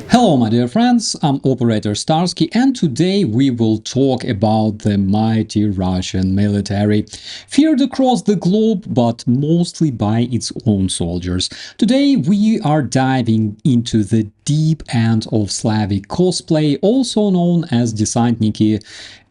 Hello my dear friends, I'm operator Starsky and today we will talk about the mighty Russian military, feared across the globe but mostly by its own soldiers. Today we are diving into the deep end of Slavic cosplay, also known as Desantniki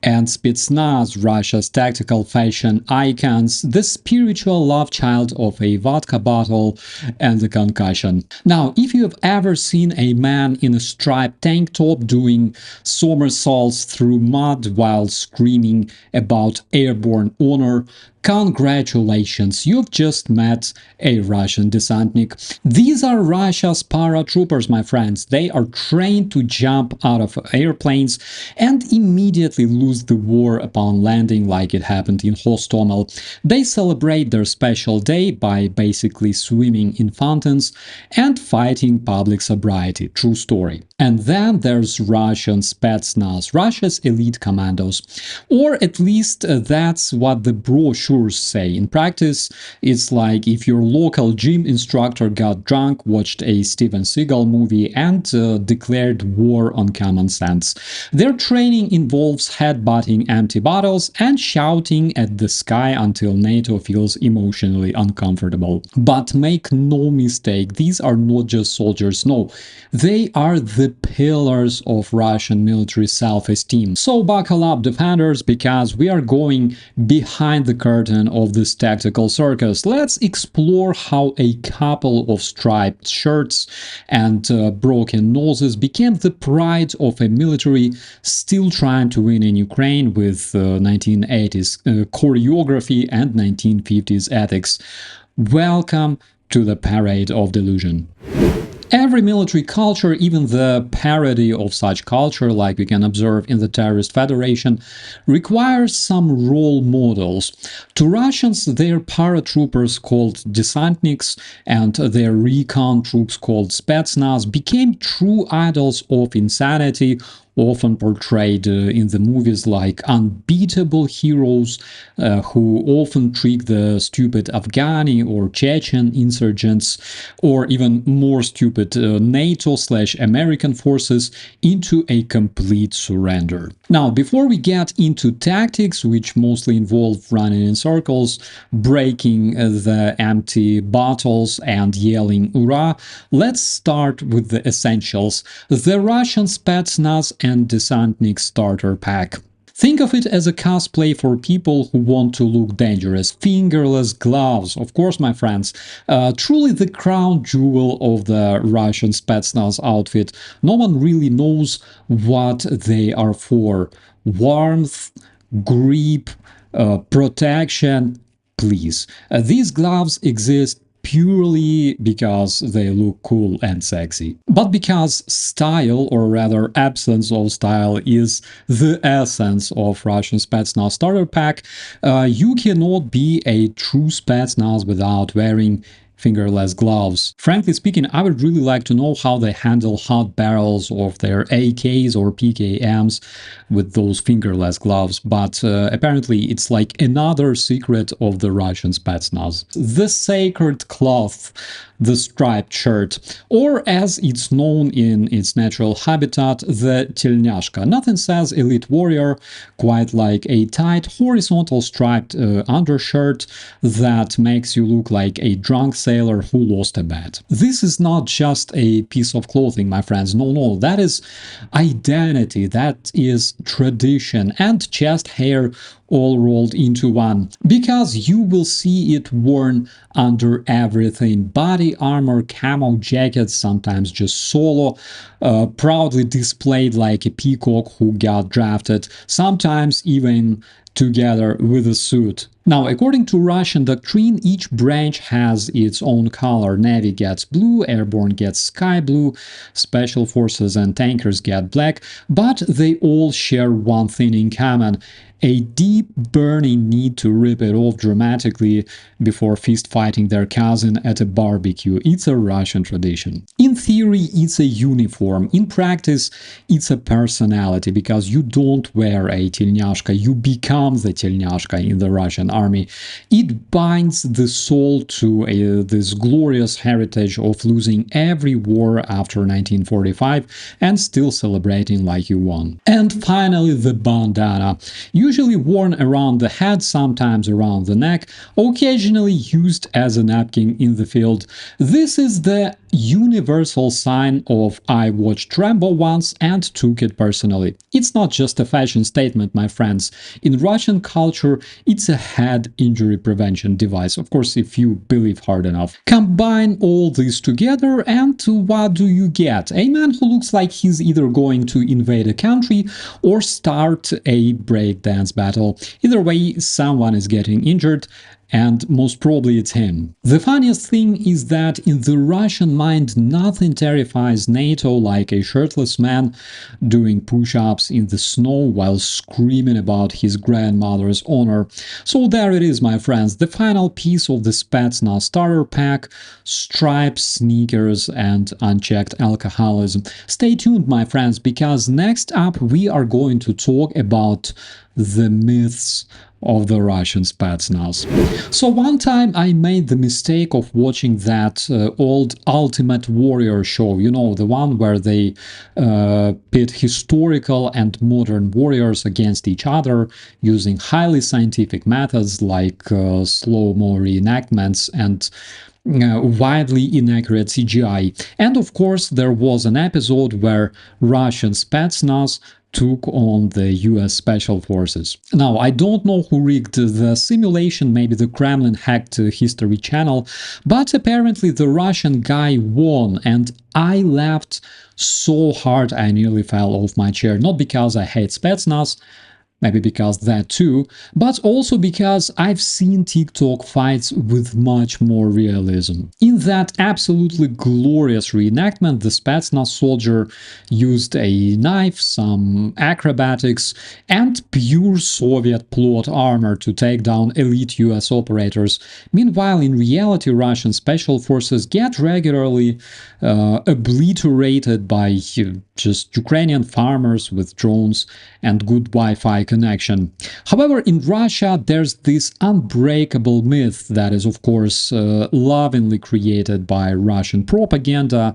and Spetsnaz, Russia's tactical fashion icons, the spiritual love child of a vodka bottle and a concussion. Now, if you have ever seen a man in a striped tank top doing somersaults through mud while screaming about airborne honor, congratulations, you've just met a Russian desantnik. These are Russia's paratroopers, my friends. They are trained to jump out of airplanes and immediately lose the war upon landing, like it happened in Gostomel. They celebrate their special day by basically swimming in fountains and fighting public sobriety. True story. And then there's Russian Spetsnaz, Russia's elite commandos. Or at least that's what the brochures say. In practice, it's like if your local gym instructor got drunk, watched a Steven Seagal movie and declared war on common sense. Their training involves headbutting empty bottles and shouting at the sky until NATO feels emotionally uncomfortable. But make no mistake, these are not just soldiers, no. They are the pillars of Russian military self-esteem. So buckle up, defenders, because we are going behind the curtain of this tactical circus. Let's explore how a couple of striped shirts and broken noses became the pride of a military still trying to win in Ukraine with 1980s choreography and 1950s ethics. Welcome to the parade of delusion. Every military culture, even the parody of such culture, like we can observe in the Terrorist Federation, requires some role models. To Russians, their paratroopers called desantniks and their recon troops called Spetsnaz became true idols of insanity, often portrayed in the movies like unbeatable heroes who often trick the stupid Afghani or Chechen insurgents, or even more stupid NATO/American forces into a complete surrender. Now, before we get into tactics, which mostly involve running in circles, breaking the empty bottles and yelling "Ura!", let's start with the essentials: the Russian Spetsnaz and Desantnik starter pack. Think of it as a cosplay for people who want to look dangerous. Fingerless gloves, of course, my friends. Truly the crown jewel of the Russian Spetsnaz outfit. No one really knows what they are for. Warmth, grip, protection. Please. These gloves exist purely because they look cool and sexy, but because style, or rather absence of style, is the essence of Russian Spetsnaz starter pack. You cannot be a true Spetsnaz without wearing fingerless gloves. Frankly speaking, I would really like to know how they handle hot barrels of their AKs or PKMs with those fingerless gloves, but apparently it's like another secret of the Russian Spetsnaz. The sacred cloth, the striped shirt, or as it's known in its natural habitat, the telnyashka. Nothing says elite warrior quite like a tight horizontal striped undershirt that makes you look like a drunk sailor who lost a bet. This is not just a piece of clothing, my friends. No, that is identity, that is tradition and chest hair all rolled into one, because you will see it worn under everything: body armor, camo jackets, sometimes just solo, proudly displayed like a peacock who got drafted, sometimes even together with a suit. Now, according to Russian doctrine, each branch has its own color. Navy gets blue, airborne gets sky blue, special forces and tankers get black, but they all share one thing in common: a deep burning need to rip it off dramatically before fist-fighting their cousin at a barbecue. It's a Russian tradition. In theory, it's a uniform. In practice, it's a personality, because you don't wear a telnyashka, you become the telnyashka in the Russian Russian army. It binds the soul to this glorious heritage of losing every war after 1945 and still celebrating like you won. And finally, the bandana, usually worn around the head, sometimes around the neck, occasionally used as a napkin in the field. This is the universal sign of "I watched Rambo once and took it personally." It's not just a fashion statement, my friends. In Russian culture, it's a head injury prevention device, of course, if you believe hard enough. Combine all this together and what do you get? A man who looks like he's either going to invade a country or start a breakdance battle. Either way, someone is getting injured, and most probably it's him. The funniest thing is that in the Russian mind, nothing terrifies NATO like a shirtless man doing push-ups in the snow while screaming about his grandmother's honor. So there it is, my friends, the final piece of the Spetsnaz starter pack: stripes, sneakers, and unchecked alcoholism. Stay tuned, my friends, because next up we are going to talk about the myths of the Russian Spetsnaz. So one time I made the mistake of watching that old Ultimate Warrior show, you know, the one where they pit historical and modern warriors against each other using highly scientific methods like slow-mo reenactments and widely inaccurate CGI. And of course, there was an episode where Russian Spetsnaz took on the US Special Forces. Now, I don't know who rigged the simulation, maybe the Kremlin hacked History Channel, but apparently the Russian guy won, and I laughed so hard I nearly fell off my chair. Not because I hate Spetsnaz, maybe because that too, but also because I've seen TikTok fights with much more realism. In that absolutely glorious reenactment, the Spetsnaz soldier used a knife, some acrobatics, and pure Soviet plot armor to take down elite US operators. Meanwhile, in reality, Russian special forces get regularly obliterated by just Ukrainian farmers with drones and good Wi-Fi connection. However, in Russia, there's this unbreakable myth that is, of course, lovingly created by Russian propaganda,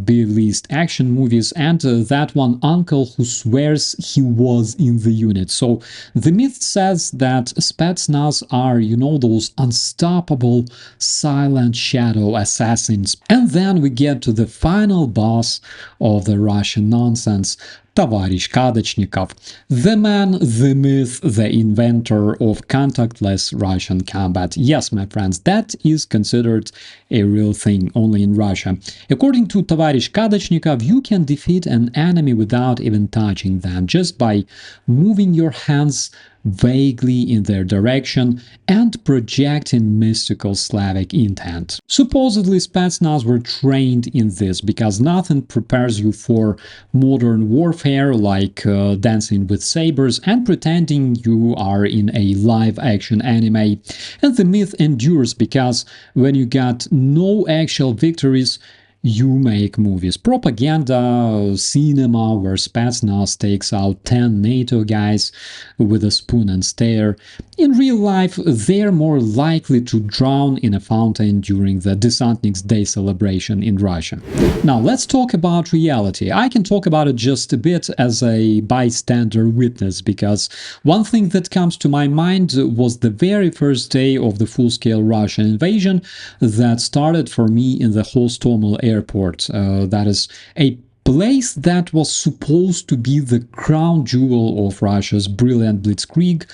B-list action movies, and that one uncle who swears he was in the unit. So the myth says that Spetsnaz are, you know, those unstoppable silent shadow assassins. And then we get to the final boss of the Russian nonsense, Товарищ Kadachnikov, the man, the myth, the inventor of contactless Russian combat. Yes, my friends, that is considered a real thing only in Russia. According to Товарищ Kadachnikov, you can defeat an enemy without even touching them, just by moving your hands vaguely in their direction and projecting mystical Slavic intent. Supposedly, Spetsnaz were trained in this because nothing prepares you for modern warfare like dancing with sabers and pretending you are in a live-action anime. And the myth endures because when you got no actual victories, you make movies. Propaganda, cinema, where Spetsnaz takes out 10 NATO guys with a spoon and stare. In real life, they're more likely to drown in a fountain during the Desantnik's Day celebration in Russia. Now, let's talk about reality. I can talk about it just a bit as a bystander witness, because one thing that comes to my mind was the very first day of the full-scale Russian invasion that started for me in the Gostomel airport. That is a place that was supposed to be the crown jewel of Russia's brilliant blitzkrieg,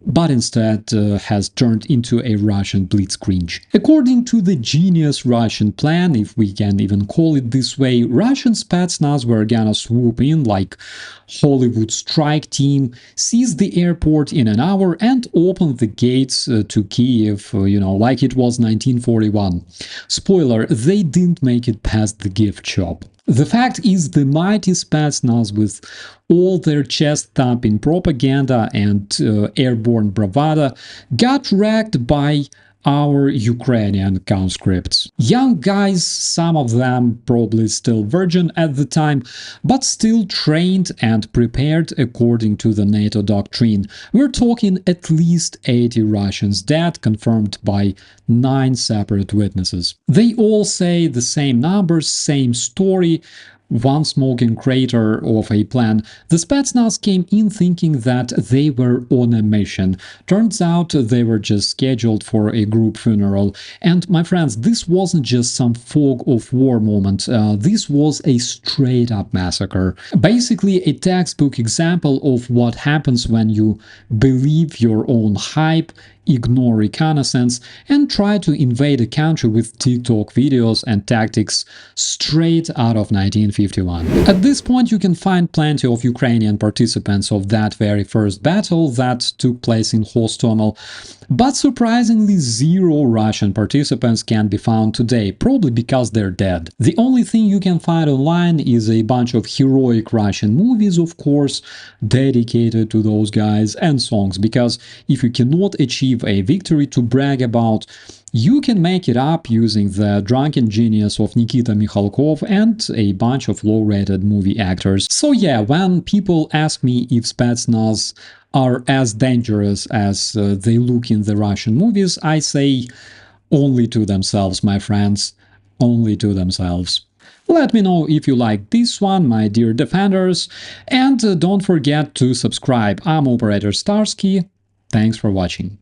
but instead has turned into a Russian blitzkrieg. According to the genius Russian plan, if we can even call it this way, Russian Spetsnaz were gonna swoop in like Hollywood strike team, seize the airport in an hour and open the gates to Kiev, you know, like it was 1941. Spoiler, they didn't make it past the gift shop. The fact is, the mighty Spetsnaz, with all their chest-thumping propaganda and airborne bravado, got wrecked by our Ukrainian conscripts. Young guys, some of them probably still virgin at the time, but still trained and prepared according to the NATO doctrine. We're talking at least 80 Russians dead, confirmed by 9 separate witnesses. They all say the same numbers, same story, one smoking crater of a plan. The Spetsnaz came in thinking that they were on a mission. Turns out they were just scheduled for a group funeral. And my friends, this wasn't just some fog of war moment, this was a straight-up massacre. Basically a textbook example of what happens when you believe your own hype, ignore reconnaissance, and try to invade a country with TikTok videos and tactics straight out of 1951. At this point you can find plenty of Ukrainian participants of that very first battle that took place in Gostomel, but surprisingly 0 Russian participants can be found today, probably because they're dead. The only thing you can find online is a bunch of heroic Russian movies, of course, dedicated to those guys, and songs, because if you cannot achieve a victory to brag about, you can make it up using the drunken genius of Nikita Mikhalkov and a bunch of low-rated movie actors. So yeah, when people ask me if Spetsnaz are as dangerous as they look in the Russian movies, I say only to themselves, my friends, only to themselves. Let me know if you like this one, my dear defenders, and don't forget to subscribe. I'm Operator Starsky. Thanks for watching.